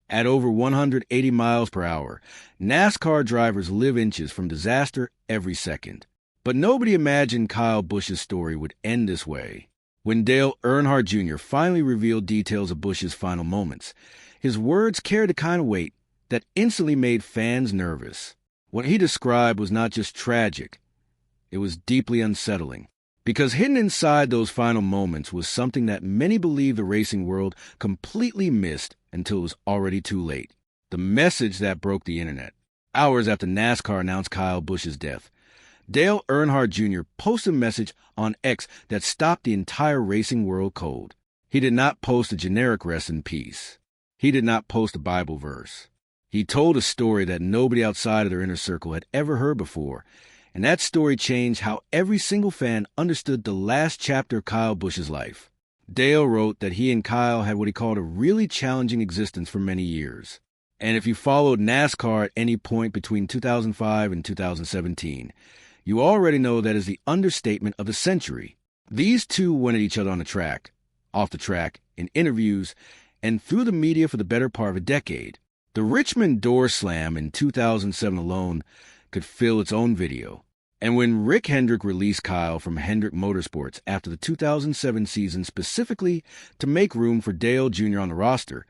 At over 180 miles per hour, NASCAR drivers live inches from disaster every second. But nobody imagined Kyle Busch's story would end this way. When Dale Earnhardt Jr. finally revealed details of Busch's final moments, his words carried a kind of weight that instantly made fans nervous. What he described was not just tragic, it was deeply unsettling. Because hidden inside those final moments was something that many believe the racing world completely missed until it was already too late. The message that broke the internet. Hours after NASCAR announced Kyle Busch's death, Dale Earnhardt Jr. posted a message on X that stopped the entire racing world cold. He did not post a generic rest in peace. He did not post a Bible verse. He told a story that nobody outside of their inner circle had ever heard before, and that story changed how every single fan understood the last chapter of Kyle Busch's life. Dale wrote that he and Kyle had what he called a really challenging existence for many years. And if you followed NASCAR at any point between 2005 and 2017, you already know that is the understatement of the century. These two went at each other on the track, off the track, in interviews, and through the media for the better part of a decade. The Richmond door slam in 2007 alone could fill its own video. And when Rick Hendrick released Kyle from Hendrick Motorsports after the 2007 season specifically to make room for Dale Jr. on the roster,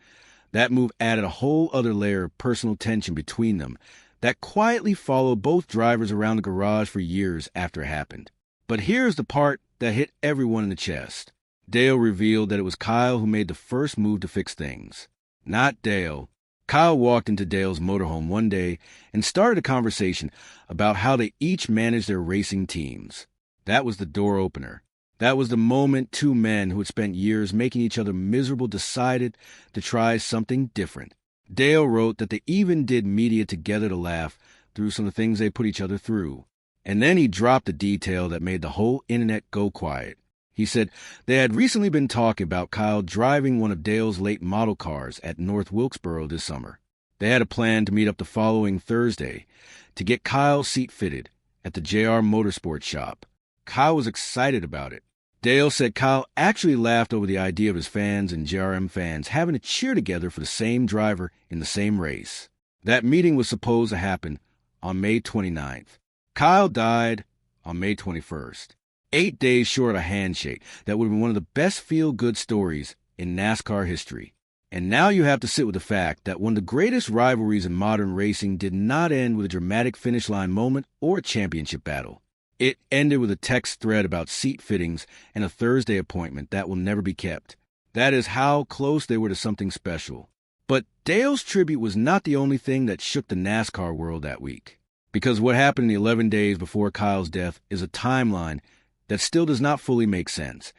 that move added a whole other layer of personal tension between them that quietly followed both drivers around the garage for years after it happened. But here's the part that hit everyone in the chest. Dale revealed that it was Kyle who made the first move to fix things. Not Dale. Kyle walked into Dale's motorhome one day and started a conversation about how they each managed their racing teams. That was the door opener. That was the moment two men who had spent years making each other miserable decided to try something different. Dale wrote that they even did media together to laugh through some of the things they put each other through. And then he dropped a detail that made the whole internet go quiet. He said they had recently been talking about Kyle driving one of Dale's late model cars at North Wilkesboro this summer. They had a plan to meet up the following Thursday to get Kyle's seat fitted at the JR Motorsports shop. Kyle was excited about it. Dale said Kyle actually laughed over the idea of his fans and JRM fans having to cheer together for the same driver in the same race. That meeting was supposed to happen on May 29th. Kyle died on May 21st. 8 days short of a handshake that would have been one of the best feel-good stories in NASCAR history. And now you have to sit with the fact that one of the greatest rivalries in modern racing did not end with a dramatic finish line moment or a championship battle. It ended with a text thread about seat fittings and a Thursday appointment that will never be kept. That is how close they were to something special. But Dale's tribute was not the only thing that shook the NASCAR world that week. Because what happened in the 11 days before Kyle's death is a timeline that still does not fully make sense.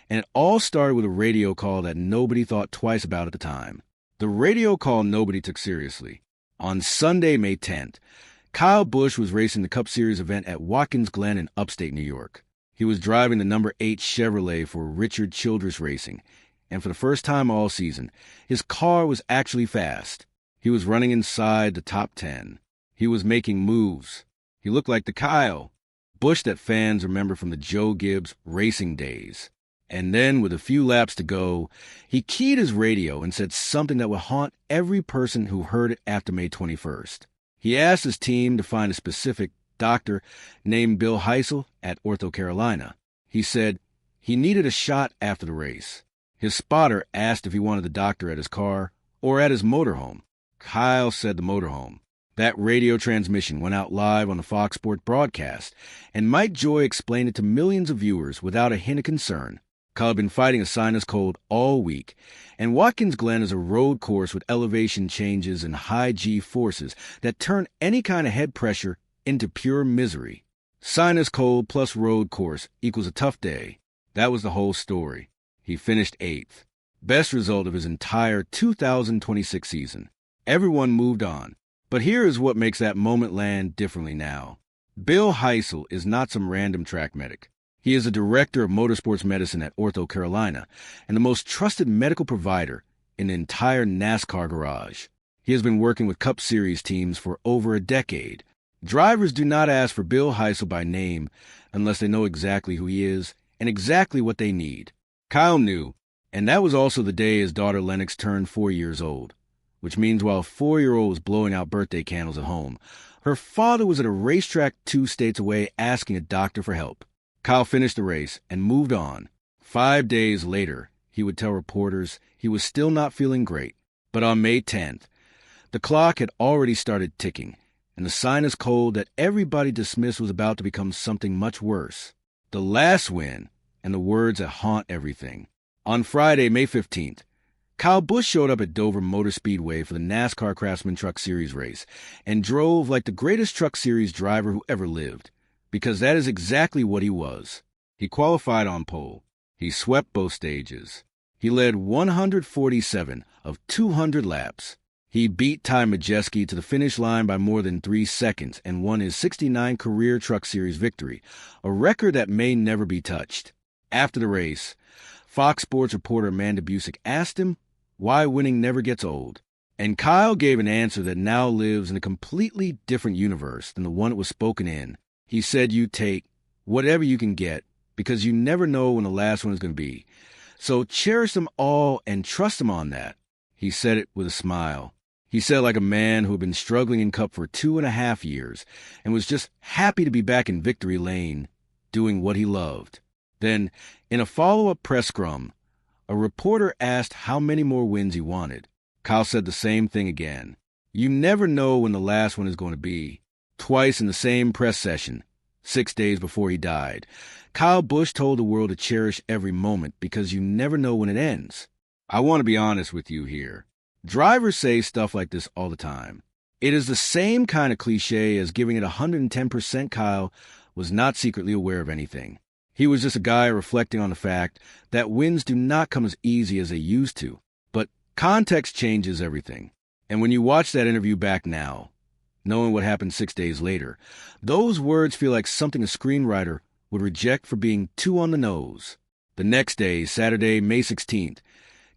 And it all started with a radio call that nobody thought twice about at the time. The radio call nobody took seriously. On Sunday, May 10th, Kyle Busch was racing the Cup Series event at Watkins Glen in upstate New York. He was driving the number 8 Chevrolet for Richard Childress Racing, and for the first time all season, his car was actually fast. He was running inside the top 10. He was making moves. He looked like the Kyle Busch that fans remember from the Joe Gibbs racing days. And then, with a few laps to go, he keyed his radio and said something that would haunt every person who heard it after May 21st. He asked his team to find a specific doctor named Bill Heisel at OrthoCarolina. He said he needed a shot after the race. His spotter asked if he wanted the doctor at his car or at his motorhome. Kyle said the motorhome. That radio transmission went out live on the Fox Sports broadcast, and Mike Joy explained it to millions of viewers without a hint of concern. Kyle had been fighting a sinus cold all week, and Watkins Glen is a road course with elevation changes and high G forces that turn any kind of head pressure into pure misery. Sinus cold plus road course equals a tough day. That was the whole story. He finished 8th. Best result of his entire 2026 season. Everyone moved on. But here is what makes that moment land differently now. Bill Heisel is not some random track medic. He is a director of motorsports medicine at OrthoCarolina and the most trusted medical provider in the entire NASCAR garage. He has been working with Cup Series teams for over a decade. Drivers do not ask for Bill Heisel by name unless they know exactly who he is and exactly what they need. Kyle knew, and that was also the day his daughter Lennox turned 4 years old. which means while a 4-year-old was blowing out birthday candles at home, her father was at a racetrack 2 states away asking a doctor for help. Kyle finished the race and moved on. 5 days later, he would tell reporters he was still not feeling great. But on May 10th, the clock had already started ticking, and the sinus cold that everybody dismissed was about to become something much worse. The last win, and the words that haunt everything. On Friday, May 15th, Kyle Busch showed up at Dover Motor Speedway for the NASCAR Craftsman Truck Series race and drove like the greatest Truck Series driver who ever lived, because that is exactly what he was. He qualified on pole. He swept both stages. He led 147 of 200 laps. He beat Ty Majeski to the finish line by more than 3 seconds and won his 69th career Truck Series victory, a record that may never be touched. After the race, Fox Sports reporter Amanda Busick asked him why winning never gets old. And Kyle gave an answer that now lives in a completely different universe than the one it was spoken in. He said you take whatever you can get because you never know when the last one is going to be. So cherish them all and trust them on that. He said it with a smile. He said like a man who had been struggling in Cup for 2.5 years and was just happy to be back in victory lane, doing what he loved. Then, in a follow-up press scrum, a reporter asked how many more wins he wanted. Kyle said the same thing again. You never know when the last one is going to be. Twice in the same press session, 6 days before he died, Kyle Busch told the world to cherish every moment because you never know when it ends. I want to be honest with you here. Drivers say stuff like this all the time. It is the same kind of cliche as giving it 110% Kyle was not secretly aware of anything. He was just a guy reflecting on the fact that wins do not come as easy as they used to. But context changes everything. And when you watch that interview back now, knowing what happened 6 days later, those words feel like something a screenwriter would reject for being too on the nose. The next day, Saturday, May 16th,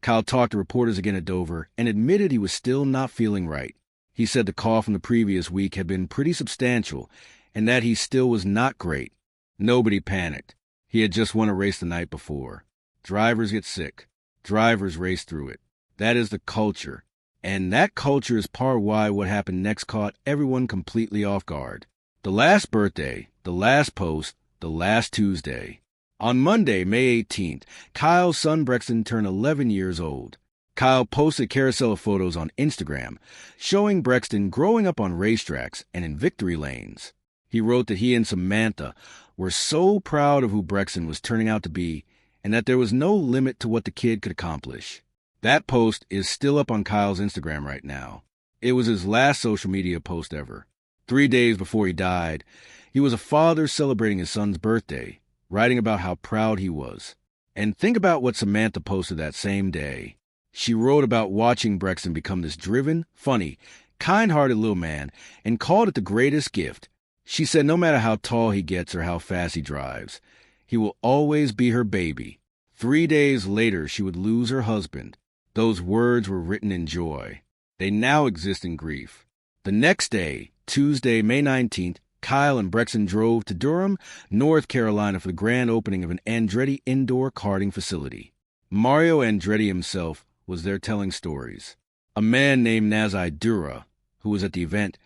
Kyle talked to reporters again at Dover and admitted he was still not feeling right. He said the cough from the previous week had been pretty substantial and that he still was not great. Nobody panicked. He had just won a race the night before. Drivers get sick. Drivers race through it. That is the culture. And that culture is part of why what happened next caught everyone completely off guard. The last birthday, the last post, the last Tuesday. On Monday, May 18th, Kyle's son Brexton turned 11 years old. Kyle posted carousel of photos on Instagram, showing Brexton growing up on racetracks and in victory lanes. He wrote that he and Samantha were so proud of who Brexton was turning out to be and that there was no limit to what the kid could accomplish. That post is still up on Kyle's Instagram right now. It was his last social media post ever. 3 days before he died, he was a father celebrating his son's birthday, writing about how proud he was. And think about what Samantha posted that same day. She wrote about watching Brexton become this driven, funny, kind-hearted little man and called it the greatest gift. She said no matter how tall he gets or how fast he drives, he will always be her baby. 3 days later, she would lose her husband. Those words were written in joy. They now exist in grief. The next day, Tuesday, May 19th, Kyle and Brexton drove to Durham, North Carolina for the grand opening of an Andretti indoor karting facility. Mario Andretti himself was there telling stories. A man named Nazai Dura, who was at the event,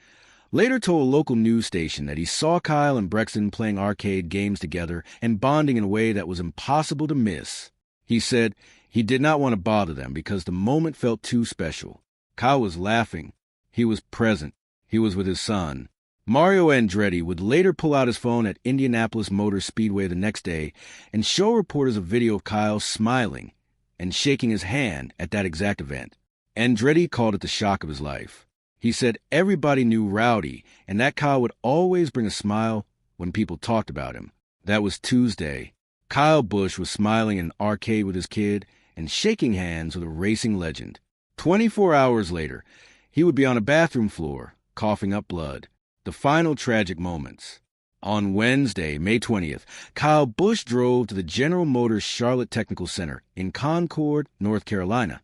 later told a local news station that he saw Kyle and Brexton playing arcade games together and bonding in a way that was impossible to miss. He said he did not want to bother them because the moment felt too special. Kyle was laughing. He was present. He was with his son. Mario Andretti would later pull out his phone at Indianapolis Motor Speedway the next day and show reporters a video of Kyle smiling and shaking his hand at that exact event. Andretti called it the shock of his life. He said everybody knew Rowdy and that Kyle would always bring a smile when people talked about him. That was Tuesday. Kyle Busch was smiling in an arcade with his kid and shaking hands with a racing legend. 24 hours later, he would be on a bathroom floor, coughing up blood. The final tragic moments. On Wednesday, May 20th, Kyle Busch drove to the General Motors Charlotte Technical Center in Concord, North Carolina,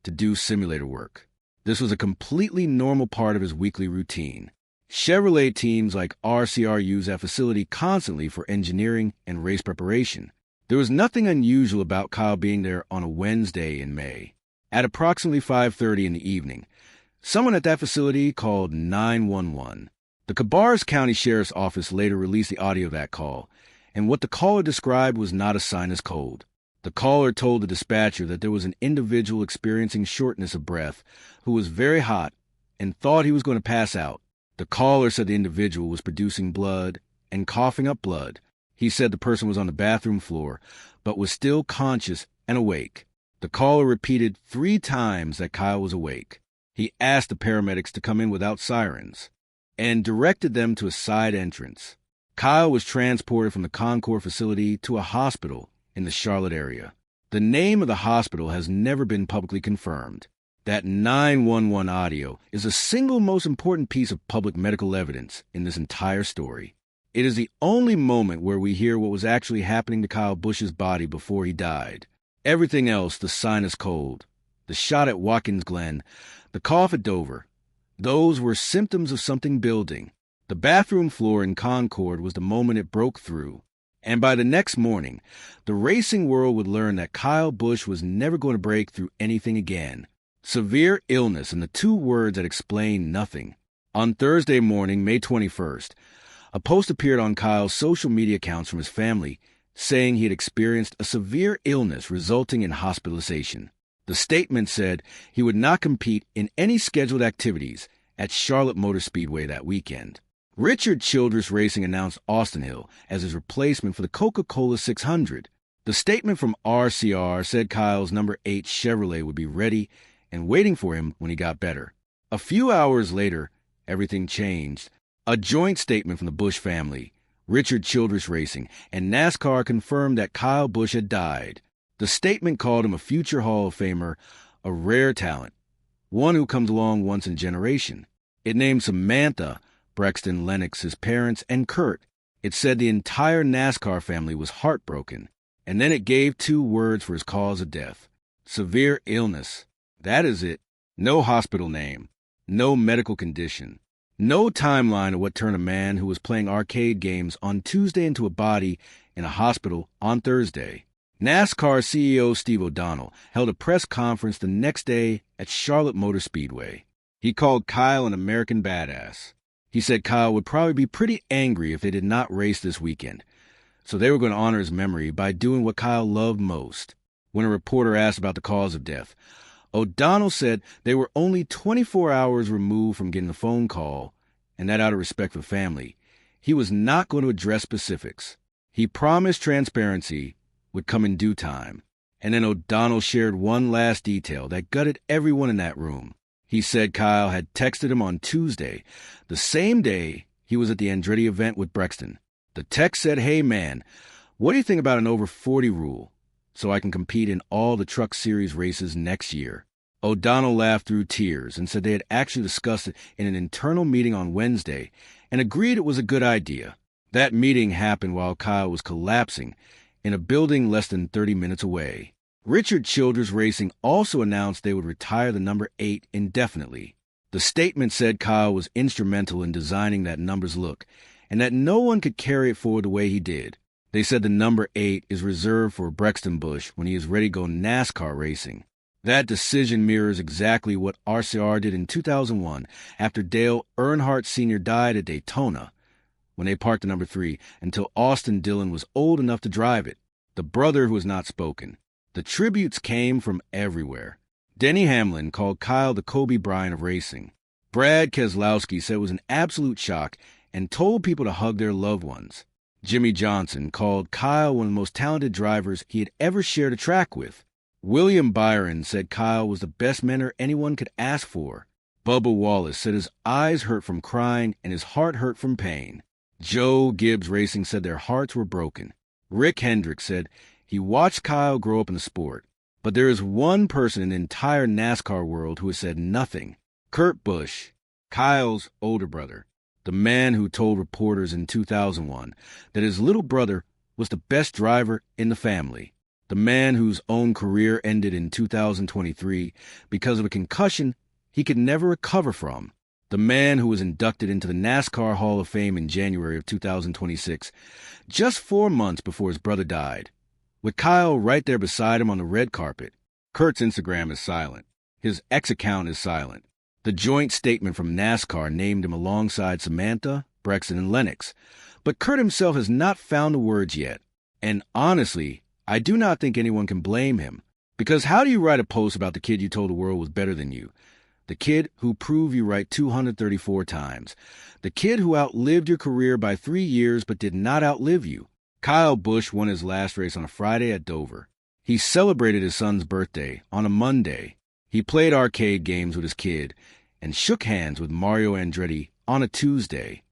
to do simulator work. This was a completely normal part of his weekly routine. Chevrolet teams like RCR use that facility constantly for engineering and race preparation. There was nothing unusual about Kyle being there on a Wednesday in May. At approximately 5:30 in the evening, Someone at that facility called 911. The Cabarrus County Sheriff's Office later released the audio of that call, and what the caller described was not a sinus cold. The caller told the dispatcher that there was an individual experiencing shortness of breath who was very hot and thought he was going to pass out. The caller said the individual was producing blood and coughing up blood. He said the person was on the bathroom floor, but was still conscious and awake. The caller repeated 3 times that Kyle was awake. He asked the paramedics to come in without sirens and directed them to a side entrance. Kyle was transported from the Concord facility to a hospital in the Charlotte area. The name of the hospital has never been publicly confirmed. That 911 audio is the single most important piece of public medical evidence in this entire story. It is the only moment where we hear what was actually happening to Kyle Busch's body before he died. Everything else, the sinus cold, the shot at Watkins Glen, the cough at Dover, those were symptoms of something building. The bathroom floor in Concord was the moment it broke through. And by the next morning, the racing world would learn that Kyle Busch was never going to break through anything again. Severe illness and the 2 words that explain nothing. On Thursday morning, May 21st, a post appeared on Kyle's social media accounts from his family saying he had experienced a severe illness resulting in hospitalization. The statement said he would not compete in any scheduled activities at Charlotte Motor Speedway that weekend. Richard Childress Racing announced Austin Hill as his replacement for the Coca-Cola 600. The statement from RCR said Kyle's number 8 Chevrolet would be ready and waiting for him when he got better. A few hours later, everything changed. A joint statement from the Busch family, Richard Childress Racing, and NASCAR confirmed that Kyle Busch had died. The statement called him a future Hall of Famer, a rare talent, one who comes along once in a generation. It named Samantha, Brexton, Lennox, his parents, and Kurt. It said the entire NASCAR family was heartbroken. And then it gave 2 words for his cause of death. Severe illness. That is it. No hospital name. No medical condition. No timeline of what turned a man who was playing arcade games on Tuesday into a body in a hospital on Thursday. NASCAR CEO Steve O'Donnell held a press conference the next day at Charlotte Motor Speedway. He called Kyle an American badass. He said Kyle would probably be pretty angry if they did not race this weekend, so they were going to honor his memory by doing what Kyle loved most. When a reporter asked about the cause of death, O'Donnell said they were only 24 hours removed from getting a phone call, and that out of respect for family, he was not going to address specifics. He promised transparency would come in due time, and then O'Donnell shared one last detail that gutted everyone in that room. He said Kyle had texted him on Tuesday, the same day he was at the Andretti event with Brexton. The text said, "Hey man, what do you think about an over 40 rule so I can compete in all the Truck Series races next year?" O'Donnell laughed through tears and said they had actually discussed it in an internal meeting on Wednesday and agreed it was a good idea. That meeting happened while Kyle was collapsing in a building less than 30 minutes away. Richard Childress Racing also announced they would retire the number 8 indefinitely. The statement said Kyle was instrumental in designing that number's look and that no one could carry it forward the way he did. They said the number 8 is reserved for Brexton Busch when he is ready to go NASCAR racing. That decision mirrors exactly what RCR did in 2001 after Dale Earnhardt Jr. died at Daytona, when they parked the number 3 until Austin Dillon was old enough to drive it, the brother who was not spoken. The tributes came from everywhere. Denny Hamlin called Kyle the Kobe Bryant of racing. Brad Keselowski said it was an absolute shock and told people to hug their loved ones. Jimmy Johnson called Kyle one of the most talented drivers he had ever shared a track with. William Byron said Kyle was the best mentor anyone could ask for. Bubba Wallace said his eyes hurt from crying and his heart hurt from pain. Joe Gibbs Racing said their hearts were broken. Rick Hendrick said he watched Kyle grow up in the sport, but there is one person in the entire NASCAR world who has said nothing. Kurt Busch, Kyle's older brother, the man who told reporters in 2001 that his little brother was the best driver in the family, the man whose own career ended in 2023 because of a concussion he could never recover from, the man who was inducted into the NASCAR Hall of Fame in January of 2026, just 4 months before his brother died. With Kyle right there beside him on the red carpet. Kurt's Instagram is silent. His X account is silent. The joint statement from NASCAR named him alongside Samantha, Brexton, and Lennox. But Kurt himself has not found the words yet. And honestly, I do not think anyone can blame him. Because how do you write a post about the kid you told the world was better than you? The kid who proved you right 234 times. The kid who outlived your career by 3 years but did not outlive you. Kyle Busch won his last race on a Friday at Dover. He celebrated his son's birthday on a Monday. He played arcade games with his kid and shook hands with Mario Andretti on a Tuesday.